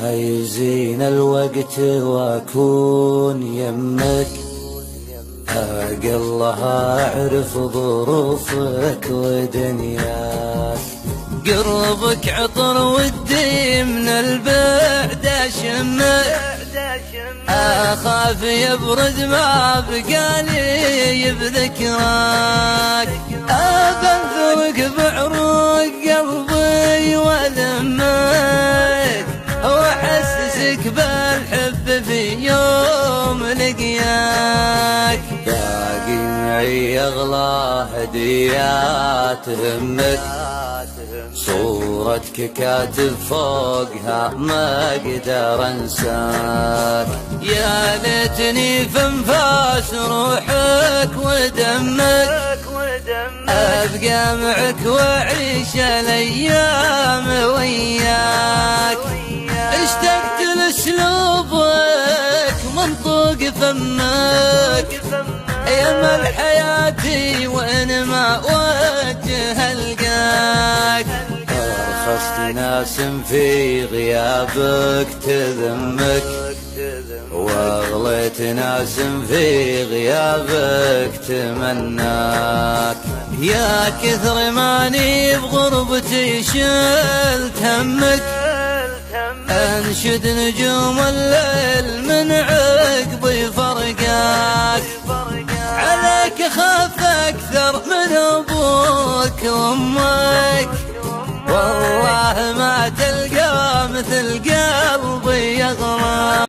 هيزين الوقت واكون يمك، اقلها اعرف ظروفك ودنياك. قربك عطر ودي من البعد اشمك، اخاف يبرد ما بقالي بذكراك. ابنثرك بعروق قلبي والمك، واحسسك بالحب في يوم لقياك. باقي معي اغلى هديات همك، صورتك كاتب فوقها ما اقدر انساك. يا ليتني في انفاس روحك ودمك، ابقى معك واعيش الايام وياك. اشتقت لاسلوبك منطوق فمك، يا مل حياتي وين ما وجه القاك. ارخصت ناس في غيابك تذمك، واغليت ناس في غيابك تمناك. يا كثر ماني بغربتي شلت همك، انشد نجوم الليل من عقبي فرقاك. عليك خاف اكثر من ابوك وامك، والله ما تلقى مثل قلبي يغرى.